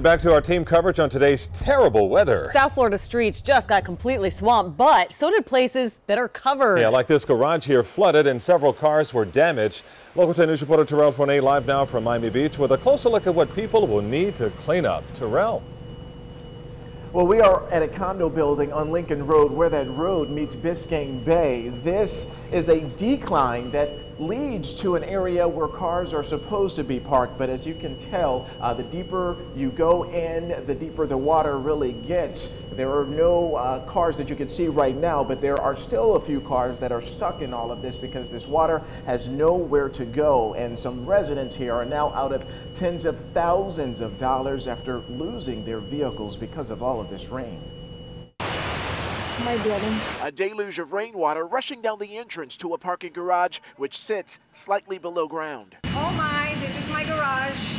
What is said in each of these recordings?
back to our team coverage on today's terrible weather. South Florida streets just got completely swamped, but so did places that are covered. Yeah, like this garage here flooded and several cars were damaged. Local 10 News reporter Terrell Fournette live now from Miami Beach with a closer look at what people will need to clean up. Terrell. Well, we are at a condo building on Lincoln Road where that road meets Biscayne Bay. This is a decline that leads to an area where cars are supposed to be parked, but as you can tell, the deeper you go in, the deeper the water really gets. There are no cars that you can see right now, but there are still a few cars that are stuck in all of this because this water has nowhere to go, and some residents here are now out of tens of thousands of dollars after losing their vehicles because of all of this rain. My building. A deluge of rainwater rushing down the entrance to a parking garage which sits slightly below ground. Oh my, this is my garage.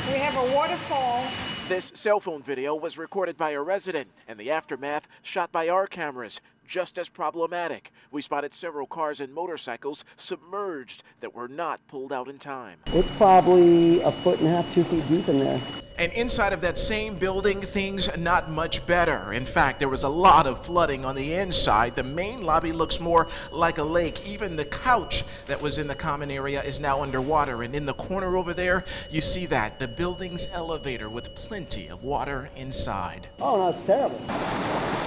We have a waterfall. This cell phone video was recorded by a resident and the aftermath shot by our cameras. Just as problematic. We spotted several cars and motorcycles submerged that were not pulled out in time. It's probably 1.5 feet, 2 feet deep in there. And inside of that same building, things not much better. In fact, there was a lot of flooding on the inside. The main lobby looks more like a lake. Even the couch that was in the common area is now underwater. And in the corner over there, you see that, the building's elevator with plenty of water inside. Oh, no, it's terrible.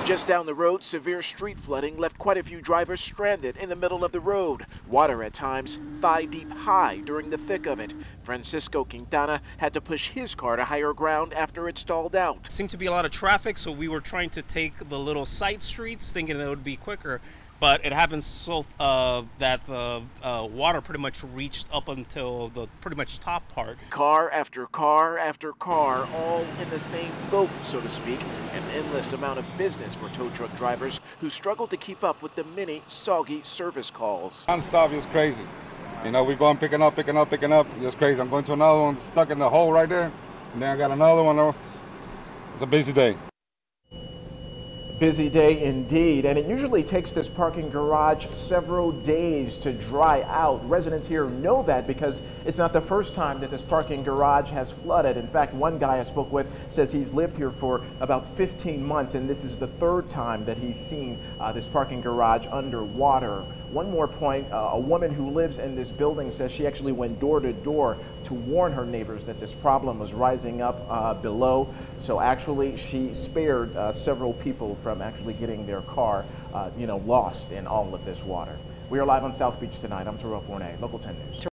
Just down the road, severe street flooding left quite a few drivers stranded in the middle of the road. Water at times thigh-deep high during the thick of it. Francisco Quintana had to push his car to higher ground after it stalled out. Seemed to be a lot of traffic, so we were trying to take the little side streets thinking it would be quicker. But it happens so that the water pretty much reached up until the pretty much top part. Car after car after car, all in the same boat, so to speak. An endless amount of business for tow truck drivers who struggle to keep up with the many soggy service calls. Non-stop is crazy. You know, we go and picking up. It's crazy. I'm going to another one stuck in the hole right there. And then I got another one. It's a busy day. Busy day indeed, and it usually takes this parking garage several days to dry out. Residents here know that because it's not the first time that this parking garage has flooded. In fact, one guy I spoke with says he's lived here for about 15 months, and this is the third time that he's seen this parking garage underwater. One more point, a woman who lives in this building says she actually went door to door to warn her neighbors that this problem was rising up below. So actually she spared several people from actually getting their car lost in all of this water. We are live on South Beach tonight. I'm Terrell Fournette, Local 10 News.